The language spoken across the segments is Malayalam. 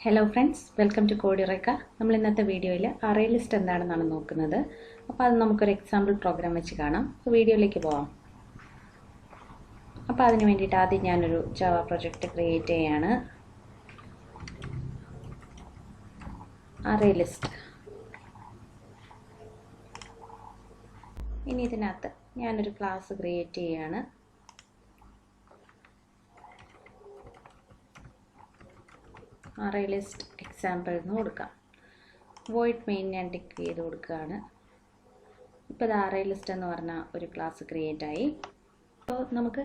Hello friends, welcome to Code Eureka. നമ്മൾ ഇന്നത്തെ വീഡിയോയിൽ array list എന്താണെന്നാണ് നോക്കുന്നത്. അപ്പോൾ അത് നമുക്കൊരു എക്സാമ്പിൾ പ്രോഗ്രാം വെച്ച് കാണാം. അപ്പോൾ വീഡിയോയിലേക്ക് പോവാം. അപ്പോൾ അതിനു വേണ്ടിയിട്ട് ആദ്യം ഞാനൊരു ജാവ പ്രൊജക്റ്റ് ക്രിയേറ്റ് ചെയ്യാണ്. arraylist. ഇനി ഇതിനകത്ത് ഞാനൊരു ക്ലാസ് ക്രിയേറ്റ് ചെയ്യാണ്. arraylist example എന്ന് കൊടുക്കാം. void main ഞാൻ ടിക്ക് ചെയ്ത് കൊടുക്കുകയാണ്. ഇപ്പോൾ ഇത് arraylist എന്ന് പറഞ്ഞ ഒരു ക്ലാസ് ക്രിയേറ്റ് ആയി. അപ്പോൾ നമുക്ക്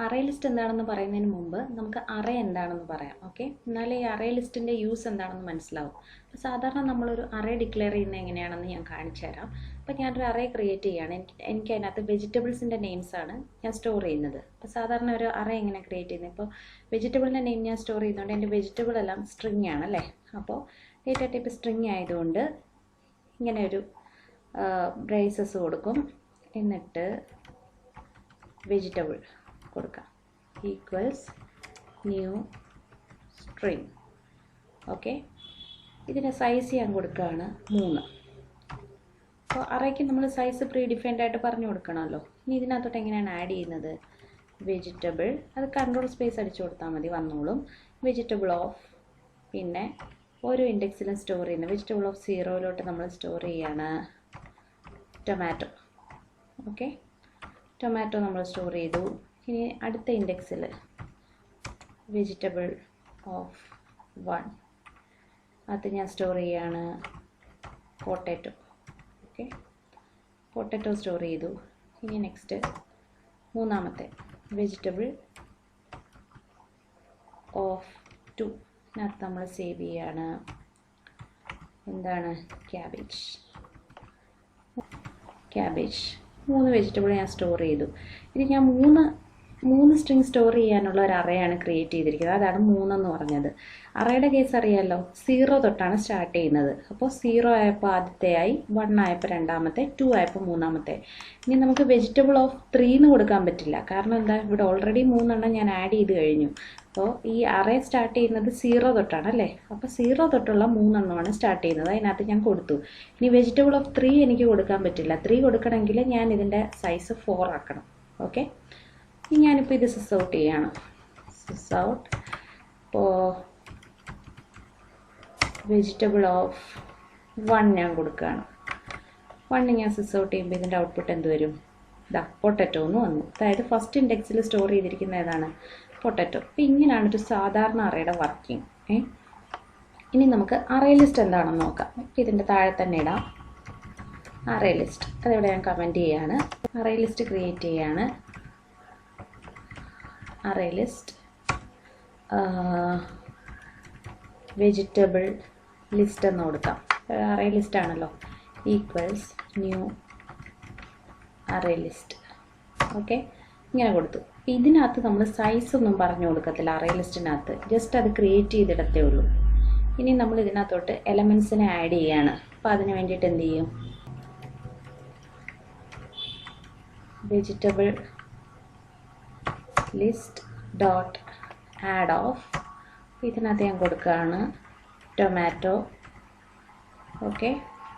arraylist എന്താണെന്ന് പറയുന്നതിന് മുമ്പ് നമുക്ക് array എന്താണെന്ന് പറയാം. ഓക്കെ, എന്നാലേ ഈ arraylistൻ്റെ യൂസ് എന്താണെന്ന് മനസ്സിലാവും. അപ്പോൾ സാധാരണ നമ്മളൊരു array ഡിക്ലെയർ ചെയ്യുന്നത് എങ്ങനെയാണെന്ന് ഞാൻ കാണിച്ചു തരാം. അപ്പോൾ ഞാനൊരു array ക്രിയേറ്റ് ചെയ്യുകയാണ്. എനിക്ക് അതിനകത്ത് വെജിറ്റബിൾസിൻ്റെ നെയിംസാണ് ഞാൻ സ്റ്റോർ ചെയ്യുന്നത്. അപ്പോൾ സാധാരണ ഒരു array എങ്ങനെ ക്രിയേറ്റ് ചെയ്യുന്നത്? ഇപ്പോൾ വെജിറ്റബിളിൻ്റെ നെയിം ഞാൻ സ്റ്റോർ ചെയ്യുന്നതുകൊണ്ട് എൻ്റെ വെജിറ്റബിൾ എല്ലാം സ്ട്രിങ് ആണല്ലേ. അപ്പോൾ ഡേറ്റ ടൈപ്പ് സ്ട്രിങ് ആയതുകൊണ്ട് ഇങ്ങനെ ഒരു ബ്രേസസ് കൊടുക്കും. എന്നിട്ട് വെജിറ്റബിൾ കൊടുക്കാം ഈക്വൽസ് ന്യൂ സ്ട്രിങ്. ഓക്കെ, ഇതിൻ്റെ സൈസ് ഞാൻ കൊടുക്കുകയാണ് 3. അപ്പോൾ അറേക്ക് നമ്മൾ സൈസ് പ്രീ ഡിഫൈൻഡ് ആയിട്ട് പറഞ്ഞു കൊടുക്കണമല്ലോ. ഇനി ഇതിനകത്തോട്ട് എങ്ങനെയാണ് ആഡ് ചെയ്യുന്നത്? വെജിറ്റബിൾ, അത് കൺട്രോൾ സ്പേസ് അടിച്ചു കൊടുത്താൽ മതി, വന്നോളും. വെജിറ്റബിൾ ഓഫ്, പിന്നെ ഓരോ ഇൻഡെക്സിലും സ്റ്റോർ ചെയ്യുന്നത് വെജിറ്റബിൾ ഓഫ് 0 നമ്മൾ സ്റ്റോർ ചെയ്യാണ് ടൊമാറ്റോ. ഓക്കെ, ടൊമാറ്റോ നമ്മൾ സ്റ്റോർ ചെയ്തു. ഇനി അടുത്ത ഇൻഡെക്സിൽ വെജിറ്റബിൾ ഓഫ് 1 അത് ഞാൻ സ്റ്റോർ ചെയ്യാണ് പൊട്ടാറ്റോ. ഓക്കെ, പൊട്ടാറ്റോ സ്റ്റോർ ചെയ്തു. ഇനി നെക്സ്റ്റ് മൂന്നാമത്തെ വെജിറ്റബിൾ ഓഫ് 2 അതിനകത്ത് നമ്മൾ സേവ് ചെയ്യാണ് എന്താണ്? ക്യാബേജ്. 3 വെജിറ്റബിൾ ഞാൻ സ്റ്റോർ ചെയ്തു. ഇനി ഞാൻ മൂന്ന് സ്ട്രിങ് സ്റ്റോർ ചെയ്യാനുള്ള ഒരു അറേയാണ് ക്രിയേറ്റ് ചെയ്തിരിക്കുന്നത്. അതാണ് 3 എന്ന് പറഞ്ഞത്. അറേയുടെ കേസ് അറിയാമല്ലോ, 0 തൊട്ടാണ് സ്റ്റാർട്ട് ചെയ്യുന്നത്. അപ്പോൾ 0 ആയപ്പോൾ ആദ്യത്തെ ആയി, 1 ആയപ്പോൾ രണ്ടാമത്തെ, 2 ആയപ്പോൾ മൂന്നാമത്തെ. ഇനി നമുക്ക് വെജിറ്റബിൾ ഓഫ് 3 എന്ന് കൊടുക്കാൻ പറ്റില്ല. കാരണം എന്താ, ഇവിടെ ഓൾറെഡി 3 ഞാൻ ആഡ് ചെയ്ത് കഴിഞ്ഞു. അപ്പോൾ ഈ അറേ സ്റ്റാർട്ട് ചെയ്യുന്നത് 0 തൊട്ടാണ് അല്ലേ. അപ്പോൾ 0 തൊട്ടുള്ള 3 സ്റ്റാർട്ട് ചെയ്യുന്നത്. അതിനകത്ത് ഞാൻ കൊടുത്തു. ഇനി വെജിറ്റബിൾ ഓഫ് 3 എനിക്ക് കൊടുക്കാൻ പറ്റില്ല. 3 കൊടുക്കണമെങ്കിൽ ഞാൻ ഇതിൻ്റെ സൈസ് 4 ആക്കണം. ഓക്കെ, ഇനി ഞാനിപ്പോൾ ഇത് സിസ് ഔട്ട് ചെയ്യാണ്. സിസ് ഔട്ട്. ഇപ്പോൾ വെജിറ്റബിൾ ഓഫ് 1 ഞാൻ കൊടുക്കുകയാണ്. 1 ഞാൻ സിസ് ഔട്ട് ചെയ്യുമ്പോൾ ഇതിൻ്റെ ഔട്ട്പുട്ട് എന്ത് വരും? ഇതാ പൊട്ടാറ്റോ എന്ന് വന്നു. അതായത് ഫസ്റ്റ് ഇൻഡെക്സിൽ സ്റ്റോർ ചെയ്തിരിക്കുന്ന ഏതാണ്? പൊട്ടാറ്റോ. അപ്പോൾ ഇങ്ങനെയാണ് ഒരു സാധാരണ അറേയുടെ വർക്കിംഗ്. ഇനി നമുക്ക് അറേ ലിസ്റ്റ് എന്താണെന്ന് നോക്കാം. ഇതിൻ്റെ താഴെ തന്നെ ഇടാം അറേ ലിസ്റ്റ്. അതിവിടെ ഞാൻ കമൻറ്റ് ചെയ്യാണ്. അറേ ലിസ്റ്റ് ക്രിയേറ്റ് ചെയ്യാണ്. അറേ ലിസ്റ്റ് വെജിറ്റബിൾ ലിസ്റ്റ് എന്ന് കൊടുക്കാം. അറേ ലിസ്റ്റ് ആണല്ലോ. Equals new array list. Okay, ഇങ്ങനെ കൊടുത്തു. ഇതിനകത്ത് നമ്മൾ സൈസ് ഒന്നും പറഞ്ഞു കൊടുക്കത്തില്ല അറേ ലിസ്റ്റിനകത്ത്, ജസ്റ്റ് അത് ക്രിയേറ്റ് ചെയ്തിടത്തേ ഉള്ളൂ. ഇനി നമ്മൾ ഇതിനകത്തോട്ട് എലമെൻസിനെ ആഡ് ചെയ്യാണ്. അപ്പോൾ അതിന് വേണ്ടിയിട്ട് എന്ത് ചെയ്യും? Vegetable list dot add of. ഇതിനകത്ത് ഞാൻ കൊടുക്കുകയാണ് ടൊമാറ്റോ. ഓക്കെ,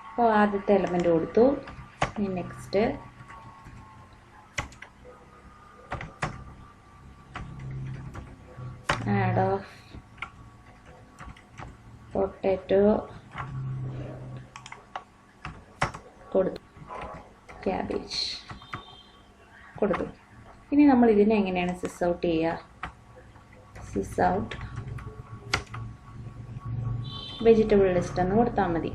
അപ്പോൾ ആദ്യത്തെ എലമെൻറ്റ് കൊടുത്തു. ഇനി നെക്സ്റ്റ് ആഡ് ഓഫ് പൊട്ടാറ്റോ കൊടുത്തു. ക്യാബേജ് കൊടുത്തു. ഇനി നമ്മൾ ഇതിനെ എങ്ങനെയാണ് സിസ് ഔട്ട് ചെയ്യുക? സിസ് ഔട്ട് വെജിറ്റബിൾ ലിസ്റ്റ് എന്ന് കൊടുത്താൽ മതി.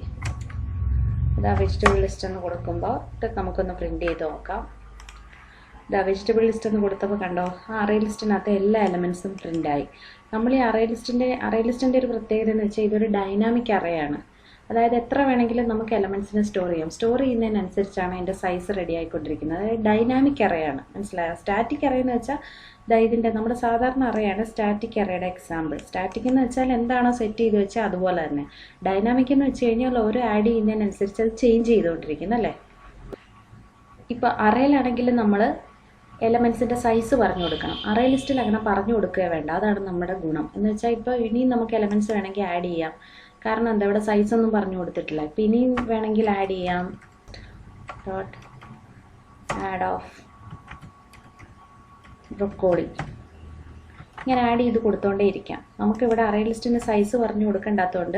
ഇതാ വെജിറ്റബിൾ ലിസ്റ്റ് എന്ന് കൊടുക്കുമ്പോൾ ഇത് നമുക്കൊന്ന് പ്രിൻ്റ് ചെയ്ത് നോക്കാം. ഇതാ വെജിറ്റബിൾ ലിസ്റ്റ് എന്ന് കൊടുത്തപ്പോൾ കണ്ടോ, ആ അറേ ലിസ്റ്റിനകത്ത് എല്ലാ എലമെൻസും പ്രിൻ്റായി. നമ്മൾ ഈ അറേ ലിസ്റ്റിൻ്റെ ഒരു പ്രത്യേകത എന്ന് വെച്ചാൽ ഇതൊരു ഡൈനാമിക് അറേയാണ്. അതായത് എത്ര വേണമെങ്കിലും നമുക്ക് എലമെൻസിനെ സ്റ്റോർ ചെയ്യാം. സ്റ്റോർ ചെയ്യുന്നതിനനുസരിച്ചാണ് അതിൻ്റെ സൈസ് റെഡി ആയിക്കൊണ്ടിരിക്കുന്നത്. അതായത് ഡൈനാമിക് അറേയാണ്. മനസ്സിലായോ? സ്റ്റാറ്റിക് അറേ എന്ന് വെച്ചാൽ ഇതിൻ്റെ നമ്മുടെ സാധാരണ അറേയാണ് സ്റ്റാറ്റിക് അറേയുടെ എക്സാമ്പിൾ. സ്റ്റാറ്റിക് എന്ന് വെച്ചാൽ എന്താണോ സെറ്റ് ചെയ്ത് വെച്ചാൽ അതുപോലെ തന്നെ. ഡൈനാമിക് എന്ന് വെച്ച് കഴിഞ്ഞാൽ ഓരോ ആഡ് ചെയ്യുന്നതിനനുസരിച്ച് അത് ചേഞ്ച് ചെയ്തുകൊണ്ടിരിക്കുന്നു അല്ലേ. ഇപ്പോൾ അറേയിലാണെങ്കിൽ നമ്മൾ എലമെൻസിൻ്റെ സൈസ് പറഞ്ഞു കൊടുക്കണം. അറേ ലിസ്റ്റിൽ അങ്ങനെ പറഞ്ഞു കൊടുക്കുക വേണ്ട, അതാണ് നമ്മുടെ ഗുണം. എന്ന് വെച്ചാൽ ഇപ്പോൾ ഇനിയും നമുക്ക് എലമെൻറ്റ്സ് വേണമെങ്കിൽ ആഡ് ചെയ്യാം. കാരണം എന്താ, ഇവിടെ സൈസ് ഒന്നും പറഞ്ഞു കൊടുത്തിട്ടില്ല. ഇപ്പം ഇനിയും വേണമെങ്കിൽ ആഡ് ചെയ്യാം. ഡോട്ട് ആഡ് ഓഫ് ബ്രൊക്കോളി, ഇങ്ങനെ ആഡ് ചെയ്ത് കൊടുത്തോണ്ടേ ഇരിക്കാം. നമുക്കിവിടെ അറേ ലിസ്റ്റിൻ്റെ സൈസ് പറഞ്ഞു കൊടുക്കേണ്ടാത്തതുകൊണ്ട്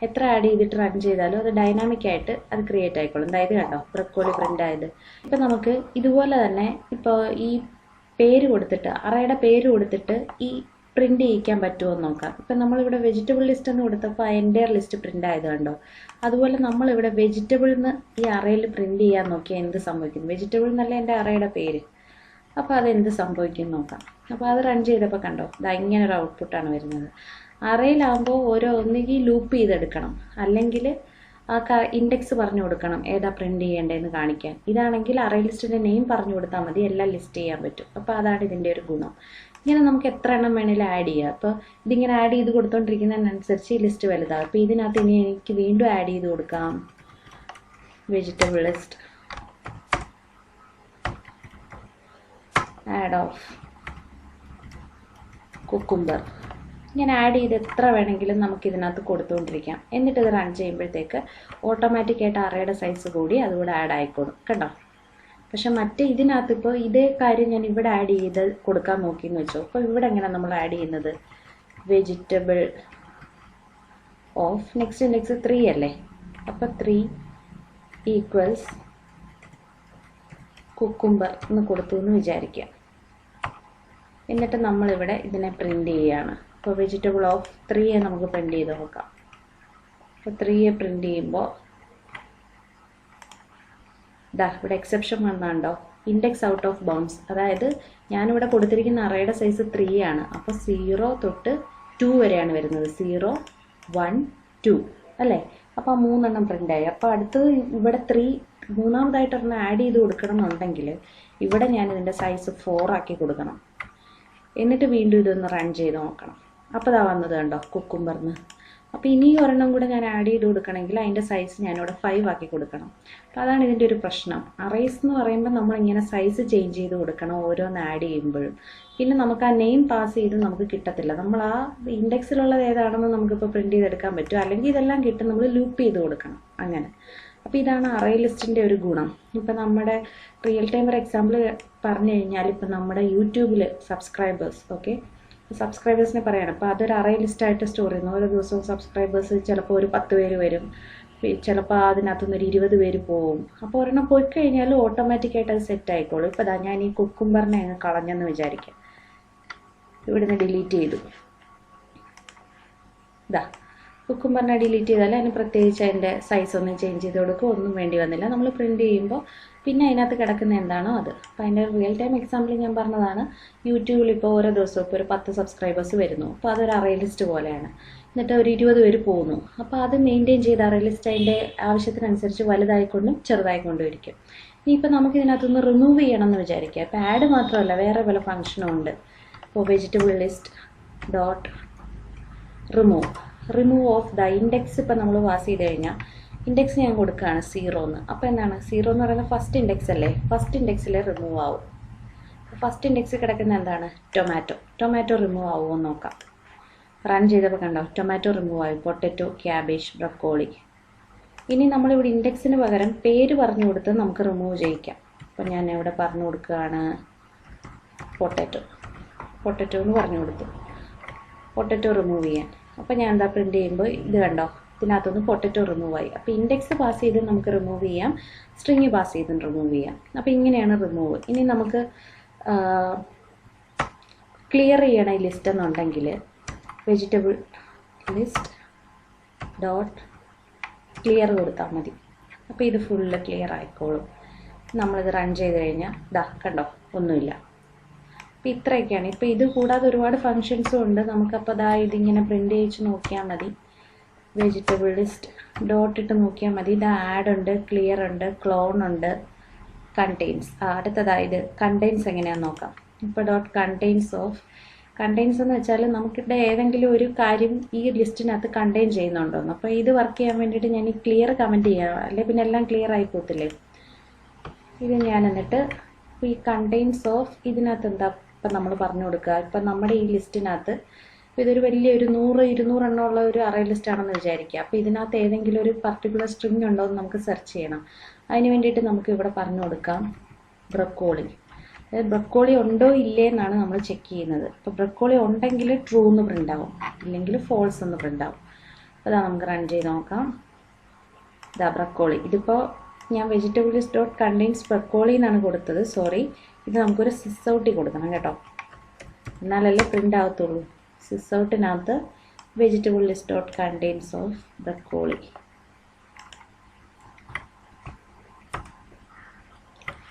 എത്ര ആഡ് ചെയ്തിട്ട് റൺ ചെയ്താലും അത് ഡൈനാമിക് ആയിട്ട് അത് ക്രിയേറ്റ് ആയിക്കോളും. അതായത് കണ്ടോ ബ്രൊക്കോളി പ്രിൻ്റ് ആയത്. ഇപ്പം നമുക്ക് ഇതുപോലെ തന്നെ ഇപ്പോൾ ഈ പേര് കൊടുത്തിട്ട്, അറേയുടെ പേര് കൊടുത്തിട്ട് ഈ പ്രിൻ്റ് ചെയ്യിക്കാൻ പറ്റുമോ എന്ന് നോക്കാം. ഇപ്പം നമ്മളിവിടെ വെജിറ്റബിൾ ലിസ്റ്റ് എന്ന് കൊടുത്തപ്പോൾ എൻ്റയർ ലിസ്റ്റ് പ്രിൻ്റ് ആയത് കണ്ടോ. അതുപോലെ നമ്മളിവിടെ വെജിറ്റബിൾ എന്ന് ഈ അറേയിൽ പ്രിൻ്റ് ചെയ്യാൻ നോക്കിയാൽ എന്ത് സംഭവിക്കും? വെജിറ്റബിൾ എന്നല്ല എൻ്റെ അറേയുടെ പേര്. അപ്പോൾ അതെന്ത് സംഭവിക്കും നോക്കാം. അപ്പോൾ അത് റൺ ചെയ്തപ്പോൾ കണ്ടോ, ഇതാ ഇങ്ങനൊരു ഔട്ട്പുട്ടാണ് വരുന്നത്. അറേയിലാകുമ്പോൾ ഒന്നുകിൽ ലൂപ്പ് ചെയ്തെടുക്കണം, അല്ലെങ്കിൽ ആ ഇൻഡെക്സ് പറഞ്ഞു കൊടുക്കണം ഏതാ പ്രിൻ്റ് ചെയ്യേണ്ടതെന്ന് കാണിക്കാൻ. ഇതാണെങ്കിൽ അറേ ലിസ്റ്റിൻ്റെ നെയിം പറഞ്ഞു കൊടുത്താൽ മതി, എല്ലാം ലിസ്റ്റ് ചെയ്യാൻ പറ്റും. അപ്പോൾ അതാണ് ഇതിൻ്റെ ഒരു ഗുണം. ഇങ്ങനെ നമുക്ക് എത്ര എണ്ണം വേണമെങ്കിലും ആഡ് ചെയ്യാം. അപ്പോൾ ഇതിങ്ങനെ ആഡ് ചെയ്ത് കൊടുത്തോണ്ടിരിക്കുന്നതിനനുസരിച്ച് ഈ ലിസ്റ്റ് വലുതാവും. അപ്പോൾ ഇതിനകത്ത് ഇനി എനിക്ക് വീണ്ടും ആഡ് ചെയ്ത് കൊടുക്കാം vegetable list add of cucumber. ഇങ്ങനെ ആഡ് ചെയ്ത് എത്ര വേണമെങ്കിലും നമുക്ക് ഇതിനകത്ത് കൊടുത്തുകൊണ്ടിരിക്കാം. എന്നിട്ട് ഇത് റൺ ചെയ്യുമ്പോഴത്തേക്ക് ഓട്ടോമാറ്റിക്കായിട്ട് അറേയുടെ സൈസ് കൂടി അതുകൂടെ ആഡ് ആയിക്കോളും കണ്ടോ. പക്ഷെ മറ്റേ ഇതിനകത്ത് ഇപ്പോൾ ഇതേ കാര്യം ഞാൻ ഇവിടെ ആഡ് ചെയ്ത് കൊടുക്കാൻ നോക്കിയെന്ന് വെച്ചോ. അപ്പോൾ ഇവിടെ എങ്ങനെ നമ്മൾ ആഡ് ചെയ്യുന്നത്? വെജിറ്റബിൾ ഓഫ് നെക്സ്റ്റ് ഇൻഡെക്സ് 3 അല്ലേ. അപ്പോൾ 3 ഈക്വൽസ് കുക്കുംബർ എന്ന് കൊടുത്തു എന്ന് വിചാരിക്കുക. എന്നിട്ട് നമ്മളിവിടെ ഇതിനെ പ്രിൻ്റ് ചെയ്യുകയാണ്. അപ്പോൾ വെജിറ്റബിൾ ഓഫ് 3 നമുക്ക് പ്രിൻ്റ് ചെയ്ത് നോക്കാം. അപ്പോൾ 3 പ്രിൻ്റ് ചെയ്യുമ്പോൾ ഇതാ ഇവിടെ എക്സെപ്ഷൻ വന്നുണ്ടോ, ഇൻഡെക്സ് ഔട്ട് ഓഫ് ബൗണ്ട്സ്. അതായത് ഞാനിവിടെ കൊടുത്തിരിക്കുന്ന അറേയുടെ സൈസ് 3 ആണ്. അപ്പോൾ 0 തൊട്ട് 2 വരെയാണ് വരുന്നത്. 0, 1, 2 അല്ലേ. അപ്പോൾ 3 എണ്ണം പ്രിൻ്റായി. അപ്പോൾ അടുത്തത് ഇവിടെ 3 മൂന്നാമതായിട്ട് ഒരെണ്ണം ആഡ് ചെയ്ത് കൊടുക്കണം എന്നുണ്ടെങ്കിൽ ഇവിടെ ഞാൻ ഇതിൻ്റെ സൈസ് 4 ആക്കി കൊടുക്കണം. എന്നിട്ട് വീണ്ടും ഇതൊന്ന് റൺ ചെയ്ത് നോക്കണം. അപ്പോൾ ഇതാ വന്നത് കണ്ടോ കുക്കുംബർന്ന്. അപ്പോൾ ഇനി ഒരെണ്ണം കൂടെ ഞാൻ ആഡ് ചെയ്ത് കൊടുക്കണമെങ്കിൽ അതിൻ്റെ സൈസ് ഞാനിവിടെ 5 ആക്കി കൊടുക്കണം. അപ്പോൾ അതാണ് ഇതിൻ്റെ ഒരു പ്രശ്നം. അറേസ് എന്ന് പറയുമ്പോൾ നമ്മളിങ്ങനെ സൈസ് ചേഞ്ച് ചെയ്ത് കൊടുക്കണം ഓരോന്ന് ആഡ് ചെയ്യുമ്പോഴും. പിന്നെ നമുക്ക് ആ നെയിം പാസ് ചെയ്ത് നമുക്ക് കിട്ടത്തില്ല. നമ്മൾ ആ ഇൻഡെക്സിലുള്ളത് ഏതാണെന്ന് നമുക്കിപ്പോൾ പ്രിൻ്റ് ചെയ്തെടുക്കാൻ പറ്റും. അല്ലെങ്കിൽ ഇതെല്ലാം കിട്ടും, നമ്മൾ ലൂപ്പ് ചെയ്ത് കൊടുക്കണം അങ്ങനെ. അപ്പോൾ ഇതാണ് അറേ ലിസ്റ്റിൻ്റെ ഒരു ഗുണം. ഇപ്പം നമ്മുടെ റിയൽ ടൈം ഒരു എക്സാമ്പിൾ പറഞ്ഞു കഴിഞ്ഞാൽ ഇപ്പം നമ്മുടെ യൂട്യൂബിൽ സബ്സ്ക്രൈബേഴ്സിനെ പറയണം. അപ്പോൾ അതൊരു അറേ ലിസ്റ്റായിട്ട് സ്റ്റോർ ചെയ്യുന്നു. ഓരോ ദിവസവും സബ്സ്ക്രൈബേഴ്സ് ചിലപ്പോൾ ഒരു 10 പേര് വരും, ചിലപ്പോൾ അതിനകത്തുനിന്ന് ഒരു 20 പേര് പോവും. അപ്പോൾ ഒരെണ്ണം പോയി കഴിഞ്ഞാൽ ഓട്ടോമാറ്റിക്കായിട്ട് അത് സെറ്റ് ആയിക്കോളും. ഇപ്പോൾ ഞാൻ ഈ കുക്കുംബറിനെ അങ്ങ് കളഞ്ഞെന്ന് വിചാരിക്കാം. ഇവിടുന്ന് ഡിലീറ്റ് ചെയ്തു. കുക്കുംബറിനെ ഡിലീറ്റ് ചെയ്താൽ അതിന് പ്രത്യേകിച്ച് അതിൻ്റെ സൈസ് ഒന്നും ചേഞ്ച് ചെയ്ത് കൊടുക്കുക ഒന്നും വേണ്ടി വന്നില്ല. നമ്മൾ പ്രിൻ്റ് ചെയ്യുമ്പോൾ പിന്നെ അതിനകത്ത് കിടക്കുന്ന എന്താണോ അത്. അപ്പോൾ അതിൻ്റെ റിയൽ ടൈം എക്സാമ്പിൾ ഞാൻ പറഞ്ഞതാണ്. യൂട്യൂബിൽ ഇപ്പോൾ ഓരോ ദിവസവും ഇപ്പോൾ ഒരു 10 സബ്സ്ക്രൈബേഴ്സ് വരുന്നു. അപ്പോൾ അതൊരു അറേ ലിസ്റ്റ് പോലെയാണ്. എന്നിട്ട് ഒരു 20 പേര് പോകുന്നു. അപ്പോൾ അത് മെയിൻറ്റെയിൻ ചെയ്ത് അറേ ലിസ്റ്റ് അതിൻ്റെ ആവശ്യത്തിനനുസരിച്ച് വലുതായിക്കൊണ്ടും ചെറുതായിക്കൊണ്ടും ഇരിക്കും. ഇനിയിപ്പോൾ നമുക്ക് ഇതിനകത്തുനിന്ന് റിമൂവ് ചെയ്യണം എന്ന് വിചാരിക്കുക. അപ്പോൾ ആഡ് മാത്രമല്ല വേറെ പല ഫംഗ്ഷനും ഉണ്ട്. ഇപ്പോൾ vegetable list dot remove of the index. ഇപ്പോൾ നമ്മൾ പാസ് ചെയ്ത് കഴിഞ്ഞാൽ ഇൻഡെക്സ് ഞാൻ കൊടുക്കുകയാണ് 0 എന്ന്. അപ്പോൾ എന്താണ് 0 എന്ന് പറയുന്നത് ഫസ്റ്റ് ഇൻഡെക്സ് അല്ലേ. ഫസ്റ്റ് ഇൻഡെക്സിൽ റിമൂവ് ആവും. ഫസ്റ്റ് ഇൻഡെക്സിൽ കിടക്കുന്ന എന്താണ് ടൊമാറ്റോ റിമൂവ് ആവുമോ എന്ന് നോക്കാം. റൺ ചെയ്തപ്പോൾ കണ്ടോ ടൊമാറ്റോ റിമൂവ് ആയി. Potato, cabbage, broccoli. ഇനി നമ്മളിവിടെ ഇൻഡെക്സിന് പകരം പേര് പറഞ്ഞു കൊടുത്ത് നമുക്ക് റിമൂവ് ചെയ്യിക്കാം. അപ്പോൾ ഞാൻ ഇവിടെ പറഞ്ഞു കൊടുക്കുകയാണ് പൊട്ടറ്റോ എന്ന് പറഞ്ഞു കൊടുത്തു. പൊട്ടറ്റോ റിമൂവ് ചെയ്യാൻ. അപ്പോൾ ഞാൻ എന്താ പ്രിൻ്റ് ചെയ്യുമ്പോൾ ഇത് കണ്ടോ ഇതിനകത്തുനിന്ന് പൊട്ടറ്റോ റിമൂവ് ആയി. അപ്പോൾ ഇൻഡെക്സ് പാസ് ചെയ്ത് നമുക്ക് റിമൂവ് ചെയ്യാം, സ്ട്രിങ് പാസ് ചെയ്ത് റിമൂവ് ചെയ്യാം. അപ്പോൾ ഇങ്ങനെയാണ് റിമൂവ്. ഇനി നമുക്ക് ക്ലിയർ ചെയ്യണം ഈ ലിസ്റ്റ് എന്നുണ്ടെങ്കിൽ വെജിറ്റബിൾ ലിസ്റ്റ് ഡോട്ട് ക്ലിയർ കൊടുത്താൽ മതി. അപ്പോൾ ഇത് ഫുള്ള് ക്ലിയർ ആയിക്കോളും. നമ്മളിത് റൺ ചെയ്ത് കഴിഞ്ഞാൽ കണ്ടോ ഒന്നുമില്ല. അപ്പോൾ ഇത്രയൊക്കെയാണ്. ഇപ്പോൾ ഇത് കൂടാതെ ഒരുപാട് ഫങ്ഷൻസും ഉണ്ട്. നമുക്കപ്പോൾ ഇതിങ്ങനെ പ്രിൻ്റ് ചെയ്യിച്ച് നോക്കിയാൽ മതി. വെജിറ്റബിൾ ലിസ്റ്റ് ഡോട്ട് ഇട്ട് നോക്കിയാൽ മതി. ഇത് ആഡ് ഉണ്ട്, ക്ലിയർ ഉണ്ട്, ക്ലോൺ ഉണ്ട്, കണ്ടെയ്ൻസ്. അടുത്തതായത് കണ്ടെയ്ൻസ് എങ്ങനെയാണെന്ന് നോക്കാം. ഇപ്പോൾ ഡോട്ട് കണ്ടെയ്ൻസ് എന്ന് വെച്ചാൽ നമുക്കിവിടെ ഏതെങ്കിലും ഒരു കാര്യം ഈ ലിസ്റ്റിനകത്ത് കണ്ടെയ്ൻ ചെയ്യുന്നുണ്ടോന്ന്. അപ്പോൾ ഇത് വർക്ക് ചെയ്യാൻ വേണ്ടിയിട്ട് ഞാൻ ഈ ക്ലിയർ കമൻറ്റ് ചെയ്യാം, അല്ലെങ്കിൽ പിന്നെ എല്ലാം ക്ലിയർ ആയി പോകത്തില്ലേ. ഇത് ഞാൻ എന്നിട്ട് അപ്പോൾ ഈ കണ്ടെയ്ൻസ് ഓഫ് ഇതിനകത്ത് എന്താ ഇപ്പം നമ്മൾ പറഞ്ഞു കൊടുക്കുക. ഇപ്പം നമ്മുടെ ഈ ലിസ്റ്റിനകത്ത് ഇതൊരു വലിയൊരു 100-200 എണ്ണമുള്ള ഒരു അറേ ലിസ്റ്റ് ആണെന്ന് വിചാരിക്കുക. അപ്പോൾ ഇതിനകത്ത് ഏതെങ്കിലും ഒരു പർട്ടിക്കുലർ സ്ട്രിങ് ഉണ്ടോ എന്ന് നമുക്ക് സെർച്ച് ചെയ്യണം. അതിന് വേണ്ടിയിട്ട് നമുക്ക് ഇവിടെ പറഞ്ഞു കൊടുക്കാം ബ്രൊക്കോളി. അതായത് ബ്രൊക്കോളി ഉണ്ടോ ഇല്ലേ എന്നാണ് നമ്മൾ ചെക്ക് ചെയ്യുന്നത്. അപ്പോൾ ബ്രൊക്കോളി ഉണ്ടെങ്കിൽ ട്രൂ എന്ന് പ്രിൻ്റ് ആവും, ഇല്ലെങ്കിൽ ഫോൾസ് എന്ന് പ്രിൻ്റ് ആവും. അതാ നമുക്ക് റൺ ചെയ്ത് നോക്കാം. ഇതാ ബ്രൊക്കോളി. ഇതിപ്പോൾ ഞാൻ vegetable list dot contains broccoli എന്നാണ് കൊടുത്തത്. സോറി, ഇത് നമുക്കൊരു സിസ് ഔട്ടിൽ കൊടുക്കണം കേട്ടോ, എന്നാലല്ലേ പ്രിൻ്റ് ആവത്തുള്ളൂ. സിസ് ഔട്ടിനകത്ത് vegetable list dot contains of broccoli.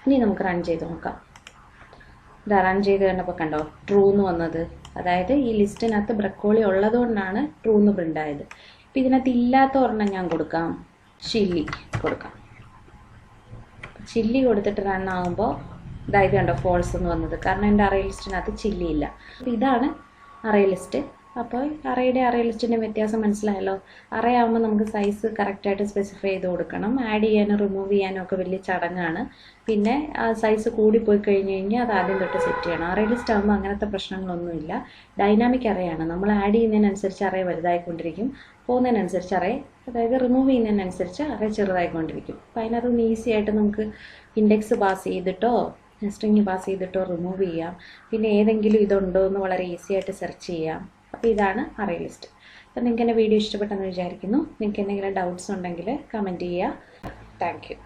ഇനി നമുക്ക് റൺ ചെയ്ത് നോക്കാം. ഇതാ റൺ ചെയ്ത് കണ്ടപ്പോൾ കണ്ടോ ട്രൂ എന്ന് വന്നത്. അതായത് ഈ ലിസ്റ്റിനകത്ത് ബ്രൊക്കോളി ഉള്ളതുകൊണ്ടാണ് ട്രൂ എന്ന് പ്രിൻ്റ് ആയത്. ഇപ്പം ഇതിനകത്ത് ഇല്ലാത്ത ഒരെണ്ണം ഞാൻ കൊടുക്കാം, ചില്ലി കൊടുക്കാം. ചില്ലി കൊടുത്തിട്ട് റൺ ആകുമ്പോൾ ഇതായത് കണ്ടോ ഫോൾസ് എന്ന് വന്നത്, കാരണം എൻ്റെ അറേ ലിസ്റ്റിനകത്ത് ചില്ലി ഇല്ല. അപ്പോൾ ഇതാണ് അറേ ലിസ്റ്റ്. അപ്പോൾ അറേയുടെ അറേ ലിസ്റ്റിൻ്റെ വ്യത്യാസം മനസ്സിലായല്ലോ. അറേ ആകുമ്പോൾ നമുക്ക് സൈസ് കറക്റ്റായിട്ട് സ്പെസിഫൈ ചെയ്ത് കൊടുക്കണം. ആഡ് ചെയ്യാനും റിമൂവ് ചെയ്യാനും ഒക്കെ വലിയ ചടങ്ങാണ്. പിന്നെ ആ സൈസ് കൂടിപ്പോയി കഴിഞ്ഞ് കഴിഞ്ഞാൽ അത് ആദ്യം തൊട്ട് സെറ്റ് ചെയ്യണം. അറേ ലിസ്റ്റ് ആകുമ്പോൾ അങ്ങനത്തെ പ്രശ്നങ്ങളൊന്നുമില്ല. ഡൈനാമിക് അറേ ആണ്. നമ്മൾ ആഡ് ചെയ്യുന്നതിനനുസരിച്ച് അറേ വലുതായിക്കൊണ്ടിരിക്കും, പോകുന്നതിനനുസരിച്ച് അറേ, അതായത് റിമൂവ് ചെയ്യുന്നതിനനുസരിച്ച് അറേ ചെറുതായിക്കൊണ്ടിരിക്കും. അപ്പോൾ അതിനകത്തൊന്ന് ഈസി ആയിട്ട് നമുക്ക് ഇൻഡെക്സ് പാസ് ചെയ്തിട്ടോ സ്ട്രിങ് പാസ് ചെയ്തിട്ടോ റിമൂവ് ചെയ്യാം. പിന്നെ ഏതെങ്കിലും ഇതുണ്ടോ എന്ന് വളരെ ഈസി ആയിട്ട് സെർച്ച് ചെയ്യാം. അപ്പോൾ ഇതാണ് അറേ ലിസ്റ്റ്. അപ്പോൾ നിങ്ങൾക്ക് എൻ്റെ വീഡിയോ ഇഷ്ടപ്പെട്ടെന്ന് വിചാരിക്കുന്നു. നിങ്ങൾക്ക് എന്തെങ്കിലും ഡൗട്ട്സ് ഉണ്ടെങ്കിൽ കമൻറ്റ് ചെയ്യുക. Thank you.